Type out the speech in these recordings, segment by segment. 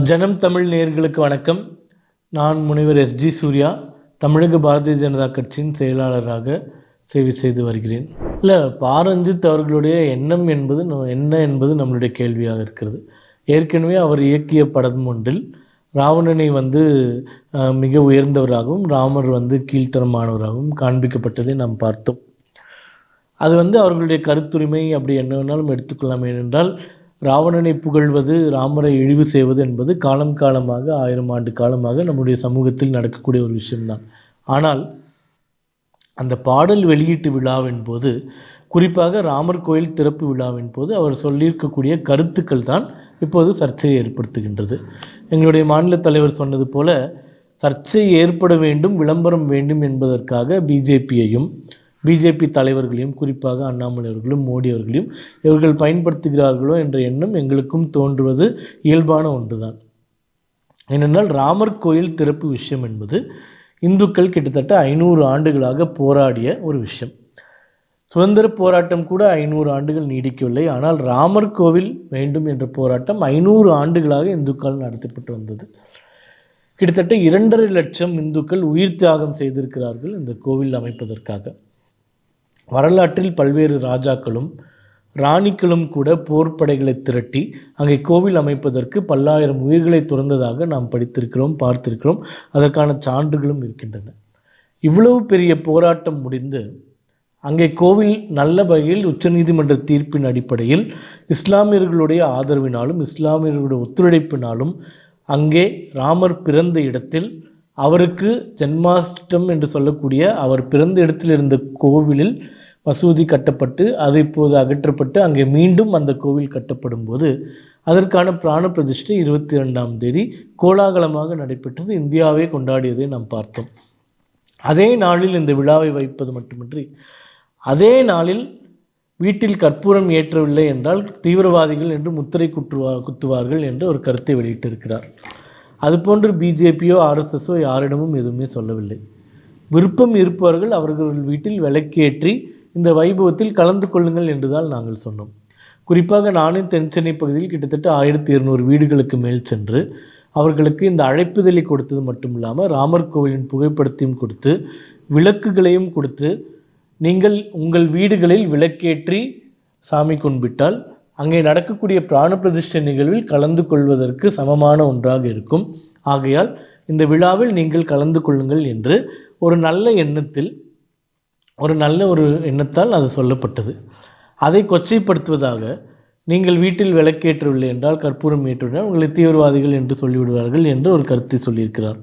ஜனம் தமிழ் நேயர்களுக்கு வணக்கம். நான் முனைவர் எஸ்ஜி சூர்யா, தமிழக பாரதிய ஜனதா கட்சியின் செயலாளராக சேவை செய்து வருகிறேன். பாரஞ்சித் அவர்களுடைய எண்ணம் என்பது என்ன என்பது நம்மளுடைய கேள்வியாக இருக்கிறது. ஏற்கனவே அவர் இயக்கிய படம் ஒன்றில் ராவணனை மிக உயர்ந்தவராகவும் ராமர் கீழ்த்தரமானவராகவும் காண்பிக்கப்பட்டதை நாம் பார்த்தோம். அது அவர்களுடைய கருத்துரிமை, அப்படி என்ன வேணாலும் எடுத்துக்கொள்ளலாம். ஏனென்றால் ராவணனை புகழ்வது, ராமரை இழிவு செய்வது என்பது காலம் காலமாக 1000 ஆண்டு காலமாக நம்முடைய சமூகத்தில் நடக்கக்கூடிய ஒரு விஷயம்தான். ஆனால் அந்த பாடல் வெளியீட்டு விழாவின் போது, குறிப்பாக ராமர் கோயில் திறப்பு விழாவின் போது அவர் சொல்லியிருக்கக்கூடிய கருத்துக்கள் தான் இப்போது சர்ச்சையை ஏற்படுத்துகின்றது. எங்களுடைய மாநில தலைவர் சொன்னது போல, சர்ச்சை ஏற்பட வேண்டும், விளம்பரம் வேண்டும் என்பதற்காக பிஜேபி தலைவர்களையும், குறிப்பாக அண்ணாமலை அவர்களும் மோடி அவர்களையும் இவர்கள் பயன்படுத்துகிறார்களோ என்ற எண்ணம் எங்களுக்கும் தோன்றுவது இயல்பான ஒன்றுதான். ஏனென்றால் ராமர் கோயில் திறப்பு விஷயம் என்பது இந்துக்கள் கிட்டத்தட்ட 500 ஆண்டுகளாக போராடிய ஒரு விஷயம். சுதந்திர போராட்டம் கூட 500 ஆண்டுகள் நீடிக்கவில்லை. ஆனால் ராமர் கோவில் வேண்டும் என்ற போராட்டம் 500 ஆண்டுகளாக இந்துக்கள் நடத்தப்பட்டு வந்தது. கிட்டத்தட்ட 2.5 லட்சம் இந்துக்கள் உயிர் தியாகம் செய்திருக்கிறார்கள் இந்த கோவில் அமைப்பதற்காக. வரலாற்றில் பல்வேறு ராஜாக்களும் ராணிக்களும் கூட போர்ப்படைகளை திரட்டி அங்கே கோவில் அமைப்பதற்கு பல்லாயிரம் உயிர்களை துறந்ததாக நாம் படித்திருக்கிறோம், பார்த்திருக்கிறோம். அதற்கான சான்றுகளும் இருக்கின்றன. இவ்வளவு பெரிய போராட்டம் முடிந்து அங்கே கோவில் நல்ல வகையில் உச்சநீதிமன்ற தீர்ப்பின் அடிப்படையில் இஸ்லாமியர்களுடைய ஆதரவினாலும் இஸ்லாமியர்களுடைய ஒத்துழைப்பினாலும் அங்கே ராமர் பிறந்த இடத்தில் அவருக்கு ஜென்மாஷ்டம் என்று சொல்லக்கூடிய அவர் பிறந்த இடத்தில் இருந்த கோவிலில் மசூதி கட்டப்பட்டு அது இப்போது அகற்றப்பட்டு அங்கே மீண்டும் அந்த கோவில் கட்டப்படும் போது அதற்கான பிராண பிரதிஷ்டை 22ஆம் தேதி கோலாகலமாக நடைபெற்றது. இந்தியாவே கொண்டாடியதை நாம் பார்த்தோம். அதே நாளில் இந்த விழாவை வைப்பது மட்டுமின்றி அதே நாளில் வீட்டில் கற்பூரம் ஏற்றவில்லை என்றால் தீவிரவாதிகள் என்று முத்திரை குத்துவார்கள் என்று ஒரு கருத்தை வெளியிட்டிருக்கிறார். அதுபோன்று பிஜேபியோ ஆர்எஸ்எஸோ யாரிடமும் எதுவுமே சொல்லவில்லை. விருப்பம் இருப்பவர்கள் அவர்கள் வீட்டில் விளக்கேற்றி இந்த வைபவத்தில் கலந்து கொள்ளுங்கள் என்றுதான் நாங்கள் சொன்னோம். குறிப்பாக நானும் தென்சென்னை பகுதியில் கிட்டத்தட்ட 1200 வீடுகளுக்கு மேல் சென்று அவர்களுக்கு இந்த அழைப்புதலை கொடுத்தது மட்டும் இல்லாமல் ராமர் கோவிலின் புகைப்படத்தையும் கொடுத்து விளக்குகளையும் கொடுத்து, நீங்கள் உங்கள் வீடுகளில் விளக்கேற்றி சாமி கும்பிட்டால் அங்கே நடக்கக்கூடிய பிராண பிரதிஷ்டை நிகழ்வில் கலந்து கொள்வதற்கு சமமான ஒன்றாக இருக்கும். ஆகையால் இந்த விழாவில் நீங்கள் கலந்து கொள்ளுங்கள் என்று ஒரு நல்ல எண்ணத்தால் அது சொல்லப்பட்டது. அதை கொச்சைப்படுத்துவதாக, நீங்கள் வீட்டில் விளக்கேற்றவில்லை என்றால், கற்பூரம் ஏற்றுவிட்டால் உங்களை தீவிரவாதிகள் என்று சொல்லிவிடுவார்கள் என்று ஒரு கருத்தை சொல்லியிருக்கிறார்.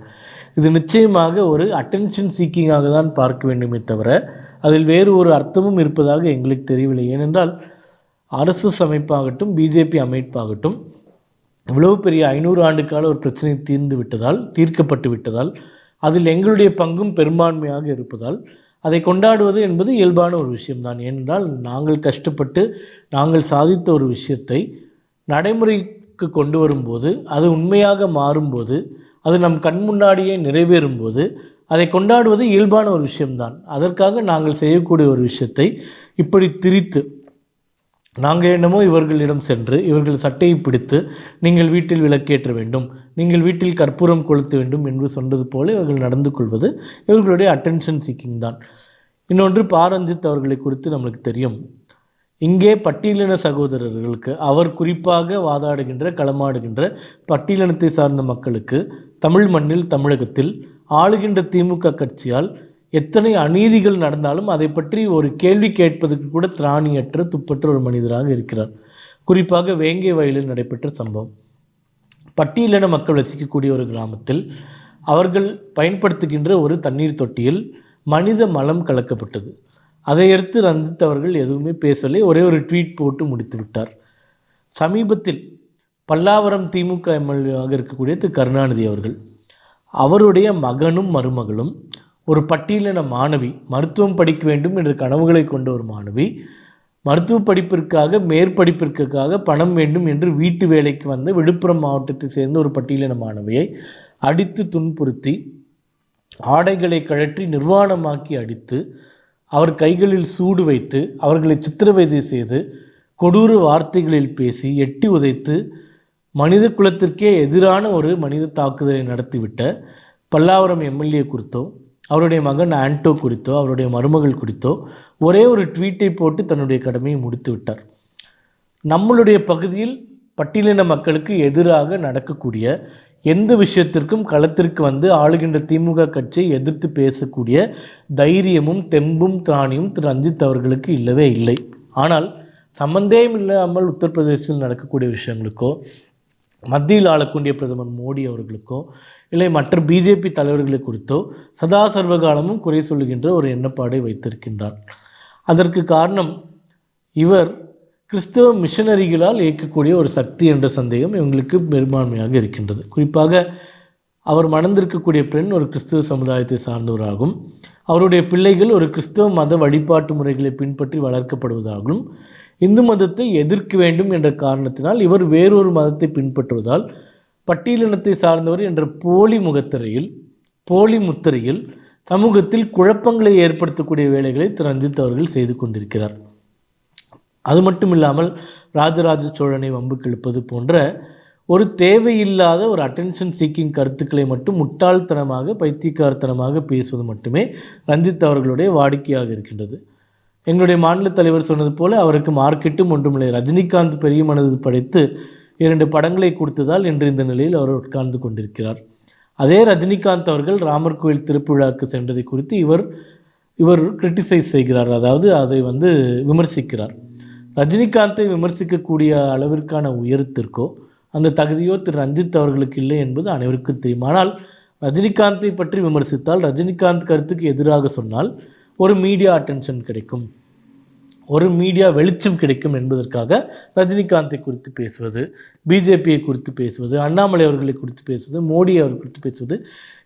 இது நிச்சயமாக ஒரு அட்டென்ஷன் சீக்கிங்காக தான் பார்க்க வேண்டுமே தவிர அதில் வேறு ஒரு அர்த்தமும் இருப்பதாக எங்களுக்கு தெரியவில்லை. ஏனென்றால் ஆர்எஸ்எஸ் அமைப்பாகட்டும் பிஜேபி அமைப்பாகட்டும் இவ்வளவு பெரிய 500 ஆண்டுக்கால ஒரு பிரச்சனை தீர்க்கப்பட்டு விட்டதால் அதில் எங்களுடைய பங்கும் பெரும்பான்மையாக இருப்பதால் அதை கொண்டாடுவது என்பது இயல்பான ஒரு விஷயம்தான். ஏனென்றால் நாங்கள் கஷ்டப்பட்டு நாங்கள் சாதித்த ஒரு விஷயத்தை நடைமுறைக்கு கொண்டு வரும்போது, அது உண்மையாக மாறும்போது, அது நம் கண் முன்னாடியே நிறைவேறும்போது அதை கொண்டாடுவது இயல்பான ஒரு விஷயம்தான். அதற்காக நாங்கள் செய்யக்கூடிய ஒரு விஷயத்தை இப்படி திரித்து, நாங்கள் என்னமோ இவர்களிடம் சென்று இவர்கள் சட்டையை பிடித்து நீங்கள் வீட்டில் விளக்கேற்ற வேண்டும், நீங்கள் வீட்டில் கற்பூரம் கொளுத்த வேண்டும் என்று சொன்னது போல இவர்கள் நடந்து கொள்வது இவர்களுடைய அட்டென்ஷன் சீக்கிங் தான். இன்னொன்று, பாரஞ்சித் அவர்களை குறித்து நம்மளுக்கு தெரியும். இங்கே பட்டியலின சகோதரர்களுக்கு, அவர் குறிப்பாக வாதாடுகின்ற களமாடுகின்ற பட்டியலினத்தை சார்ந்த மக்களுக்கு தமிழ் மண்ணில் தமிழகத்தில் ஆளுகின்ற திமுக கட்சியால் எத்தனை அநீதிகள் நடந்தாலும் அதை பற்றி ஒரு கேள்வி கேட்பதற்கு கூட திராணியற்ற துப்பற்ற ஒரு மனிதராக இருக்கிறார். குறிப்பாக வேங்கை வயலில் நடைபெற்ற சம்பவம், பட்டியலின மக்கள் வசிக்கக்கூடிய ஒரு கிராமத்தில் அவர்கள் பயன்படுத்துகின்ற ஒரு தண்ணீர் தொட்டியில் மனித மலம் கலக்கப்பட்டது. அதையடுத்து ரஞ்சித் அவர்கள் எதுவுமே பேசலை, ஒரே ஒரு ட்வீட் போட்டு முடித்து விட்டார். சமீபத்தில் பல்லாவரம் திமுக எம்எல்ஏவாக இருக்கக்கூடிய திரு கருணாநிதி அவர்கள், அவருடைய மகனும் மருமகளும் ஒரு பட்டியலின மாணவி, மருத்துவம் படிக்க வேண்டும் என்ற கனவுகளை கொண்ட ஒரு மாணவி, மருத்துவ படிப்பிற்காக மேற்படிப்பிற்காக பணம் வேண்டும் என்று வீட்டு வேலைக்கு வந்த விழுப்புரம் மாவட்டத்தை சேர்ந்த ஒரு பட்டியலின மாணவியை அடித்து துன்புறுத்தி ஆடைகளை கழற்றி நிர்வாணமாக்கி அடித்து அவர் கைகளில் சூடு வைத்து அவர்களை சித்திரவதை செய்து கொடூர வார்த்தைகளில் பேசி எட்டி உதைத்து மனித குலத்திற்கே எதிரான ஒரு மனித தாக்குதலை நடத்திவிட்ட பல்லாவரம் எம்எல்ஏ குறித்தோ, அவருடைய மகன் ஆண்டோ குறித்தோ, அவருடைய மருமகள் குறித்தோ ஒரே ஒரு ட்வீட்டை போட்டு தன்னுடைய கடமையை முடித்து விட்டார். நம்மளுடைய பகுதியில் பட்டியலின மக்களுக்கு எதிராக நடக்கக்கூடிய எந்த விஷயத்திற்கும் களத்திற்கு வந்து ஆளுகின்ற திமுக கட்சியை எதிர்த்து பேசக்கூடிய தைரியமும் தெம்பும் திராணியும் திரு ரஞ்சித் அவர்களுக்கு இல்லவே இல்லை. ஆனால் சம்பந்தம் இல்லாமல் உத்தரப்பிரதேசத்தில் நடக்கக்கூடிய விஷயங்களுக்கோ, மத்தியில் ஆளக்கூடிய பிரதமர் மோடி அவர்களுக்கோ, இல்லை மற்ற பிஜேபி தலைவர்களை குறித்தோ சதா சர்வகாலமும் குறை சொல்லுகின்ற ஒரு எண்ணப்பாடை வைத்திருக்கின்றார். அதற்கு காரணம் இவர் கிறிஸ்தவ மிஷனரிகளால் இயக்கக்கூடிய ஒரு சக்தி என்ற சந்தேகம் இவங்களுக்கு பெரும்பான்மையாக இருக்கின்றது. குறிப்பாக அவர் மணந்திருக்கக்கூடிய பெண் ஒரு கிறிஸ்தவ சமுதாயத்தை சார்ந்தவராகும். அவருடைய பிள்ளைகள் ஒரு கிறிஸ்தவ மத வழிபாட்டு முறைகளை பின்பற்றி வளர்க்கப்படுவதாகவும், இந்து மதத்தை எதிர்க்க வேண்டும் என்ற காரணத்தினால் இவர் வேறொரு மதத்தை பின்பற்றுவதால் பட்டியலினத்தை சார்ந்தவர் என்ற போலி முத்திரையில் சமூகத்தில் குழப்பங்களை ஏற்படுத்தக்கூடிய வேலைகளை திரு ரஞ்சித் அவர்கள் செய்து கொண்டிருக்கிறார். அது மட்டும் இல்லாமல் ராஜராஜ சோழனை வம்புக்கு இழுப்பது போன்ற ஒரு தேவையில்லாத ஒரு அட்டென்ஷன் சீக்கிங் கருத்துக்களை மட்டும் முட்டாள்தனமாக பைத்தியக்காரத்தனமாக பேசுவது மட்டுமே ரஞ்சித் அவர்களுடைய வாடிக்கையாக இருக்கின்றது. எங்களுடைய மாநில தலைவர் சொன்னது போல அவருக்கு மார்க்கெட்டும் ஒன்றுமில்லை. ரஜினிகாந்த் பெரிய மனது படைத்து 2 படங்களை கொடுத்ததால் இன்று இந்த நிலையில் அவர் உட்கார்ந்து கொண்டிருக்கிறார். அதே ரஜினிகாந்த் அவர்கள் ராமர் கோயில் திருப்புழாக்கு சென்றதை குறித்து இவர் கிரிட்டிசைஸ் செய்கிறார், அதாவது அதை விமர்சிக்கிறார். ரஜினிகாந்தை விமர்சிக்கக்கூடிய அளவிற்கான உயரத்திற்கோ அந்த தகுதியோ திரு ரஞ்சித் அவர்களுக்கு இல்லை என்பது அனைவருக்கும் தெரியும். ஆனால் ரஜினிகாந்தை பற்றி விமர்சித்தால், ரஜினிகாந்த் கருத்துக்கு எதிராக சொன்னால் ஒரு மீடியா அட்டென்ஷன் கிடைக்கும், ஒரு மீடியா வெளிச்சம் கிடைக்கும் என்பதற்காக ரஜினிகாந்தை குறித்து பேசுவது, பிஜேபியை குறித்து பேசுவது, அண்ணாமலை அவர்களை குறித்து பேசுவது, மோடி அவர்கள் குறித்து பேசுவது,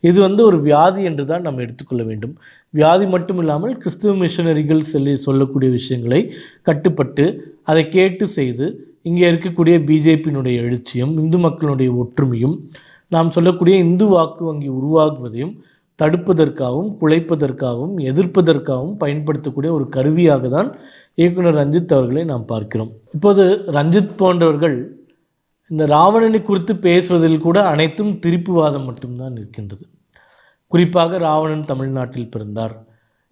இது ஒரு வியாதி என்று தான் நாம் எடுத்துக்கொள்ள வேண்டும். வியாதி மட்டும் இல்லாமல் கிறிஸ்துவ மிஷனரிகள் சொல்லக்கூடிய விஷயங்களை கட்டுப்பட்டு அதை கேட்டு செய்து இங்கே இருக்கக்கூடிய பிஜேபியினுடைய எழுச்சியும் இந்து மக்களுடைய ஒற்றுமையும் நாம் சொல்லக்கூடிய இந்து வாக்கு வங்கி உருவாக்குவதையும் தடுப்பதற்காகவும் குலைப்பதற்காகவும் எதிர்ப்பதற்காகவும் பயன்படுத்தக்கூடிய ஒரு கருவியாக தான் இயக்குனர் ரஞ்சித் அவர்களை நாம் பார்க்கிறோம். இப்போது ரஞ்சித் போன்றவர்கள் இந்த ராவணனை குறித்து பேசுவதில் கூட அனைத்தும் திருப்புவாதம் மட்டும்தான் இருக்கின்றது. குறிப்பாக ராவணன் தமிழ்நாட்டில் பிறந்தார்,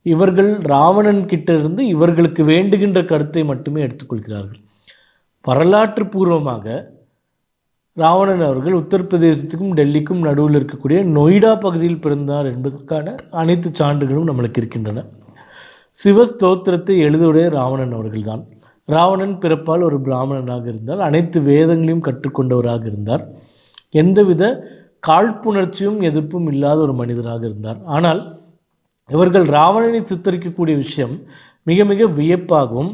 இவர்கள் ராவணன் கிட்டிருந்து இவர்களுக்கு வேண்டுகின்ற கருத்தை மட்டுமே எடுத்துக்கொள்கிறார்கள். வரலாற்று பூர்வமாக ராவணன் அவர்கள் உத்தரப்பிரதேசத்துக்கும் டெல்லிக்கும் நடுவில் இருக்கக்கூடிய நொய்டா பகுதியில் பிறந்தார் என்பதற்கான அனைத்து சான்றுகளும் நம்மளுக்கு இருக்கின்றன. சிவஸ்தோத்திரத்தை எழுதுடைய ராவணன் அவர்கள்தான். ராவணன் பிறப்பால் ஒரு பிராமணனாக இருந்தார், அனைத்து வேதங்களையும் கற்றுக்கொண்டவராக இருந்தார், எந்தவித காழ்ப்புணர்ச்சியும் எதிர்ப்பும் இல்லாத ஒரு மனிதராக இருந்தார். ஆனால் இவர்கள் ராவணனை சித்தரிக்கக்கூடிய விஷயம் மிக மிக வியப்பாகவும்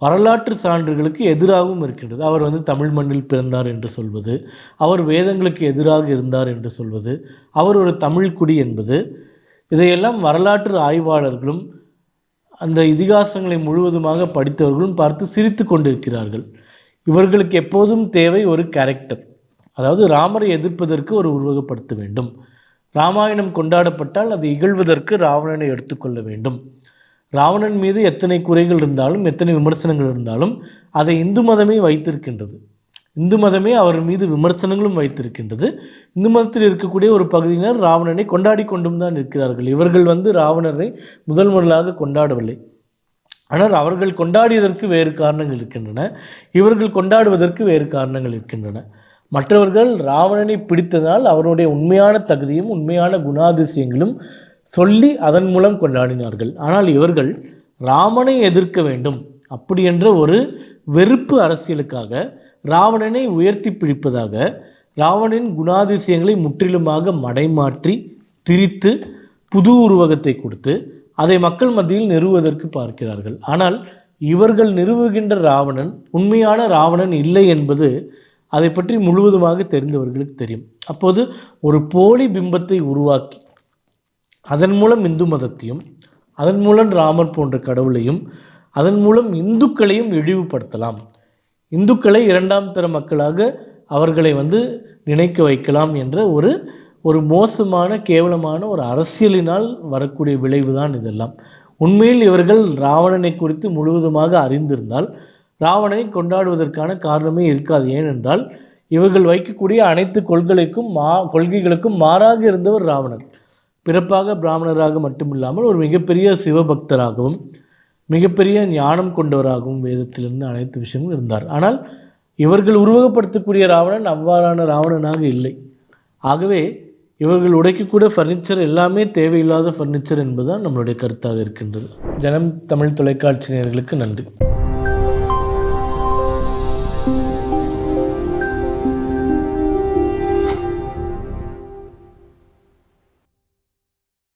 வரலாற்று சான்றுகளுக்கு எதிராகவும் இருக்கின்றது. அவர் தமிழ் மண்ணில் பிறந்தார் என்று சொல்வது, அவர் வேதங்களுக்கு எதிராக இருந்தார் என்று சொல்வது, அவர் ஒரு தமிழ் குடி என்பது, இதையெல்லாம் வரலாற்று ஆய்வாளர்களும் அந்த இதிகாசங்களை முழுவதுமாக படித்தவர்களும் பார்த்து சிரித்து கொண்டிருக்கிறார்கள். இவர்களுக்கு எப்போதும் தேவை ஒரு கேரக்டர், அதாவது ராமரை எதிர்ப்பதற்கு ஒரு உருவகப்படுத்த வேண்டும். ராமாயணம் கொண்டாடப்பட்டால் அதை இகழ்வதற்கு ராவணனை எடுத்துக்கொள்ள வேண்டும். ராவணன் மீது எத்தனை குறைகள் இருந்தாலும் எத்தனை விமர்சனங்கள் இருந்தாலும் அதை இந்து மதமே வைத்திருக்கின்றது. இந்து மதமே அவர் மீது விமர்சனங்களும் வைத்திருக்கின்றது. இந்து மதத்தில் இருக்கக்கூடிய ஒரு பகுதியினர் ராவணனை கொண்டாடி கொண்டும் தான் இருக்கிறார்கள். இவர்கள் ராவணரை முதல் முதலாக கொண்டாடவில்லை. ஆனால் அவர்கள் கொண்டாடியதற்கு வேறு காரணங்கள் இருக்கின்றன, இவர்கள் கொண்டாடுவதற்கு வேறு காரணங்கள் இருக்கின்றன. மற்றவர்கள் ராவணனை பிடித்ததால் அவருடைய உண்மையான தகுதியும் உண்மையான குணாதிசயங்களும் சொல்லி அதன் மூலம் கொண்டாடினார்கள். ஆனால் இவர்கள் ராமனை எதிர்க்க வேண்டும் அப்படி என்ற ஒரு வெறுப்பு அரசியலுக்காக ராவணனை உயர்த்தி பிடிப்பதாக ராவணனின் குணாதிசயங்களை முற்றிலுமாக மடைமாற்றி திரித்து புது உருவகத்தை கொடுத்து அதை மக்கள் மத்தியில் நிறுவுவதற்கு பார்க்கிறார்கள். ஆனால் இவர்கள் நிறுவுகின்ற ராவணன் உண்மையான ராவணன் இல்லை என்பது அதை பற்றி முழுவதுமாக தெரிந்தவர்களுக்கு தெரியும். அப்போது ஒரு போலி பிம்பத்தை உருவாக்கி அதன் மூலம் இந்து மதத்தையும் அதன் மூலம் ராமர் போன்ற கடவுளையும் அதன் மூலம் இந்துக்களையும் இழிவுபடுத்தலாம், இந்துக்களை 2ஆம் தர மக்களாக அவர்களை நினைக்க வைக்கலாம் என்ற ஒரு மோசமான கேவலமான ஒரு அரசியலினால் வரக்கூடிய விளைவு தான் இதெல்லாம். உண்மையில் இவர்கள் ராவணனை குறித்து முழுவதுமாக அறிந்திருந்தால் ராவணனை கொண்டாடுவதற்கான காரணமே இருக்காது. ஏனென்றால் இவர்கள் வைக்கக்கூடிய அனைத்து கொள்கைகளுக்கும் மாறாக இருந்தவர் ராவணர். பிறப்பாக பிராமணராக மட்டுமில்லாமல் ஒரு மிகப்பெரிய சிவபக்தராகவும் மிகப்பெரிய ஞானம் கொண்டவராகவும் வேதத்திலிருந்து அனைத்து விஷயமும் இருந்தார். ஆனால் இவர்கள் உருவகப்படுத்தக்கூடிய ராவணன் அவ்வாறான ராவணனாக இல்லை. ஆகவே இவர்கள் உடைக்கக்கூடிய ஃபர்னிச்சர் எல்லாமே தேவையில்லாத ஃபர்னிச்சர் என்பதுதான் நம்மளுடைய கருத்தாக இருக்கின்றது. ஜனம் தமிழ் தொலைக்காட்சி நேயர்களுக்கு நன்றி.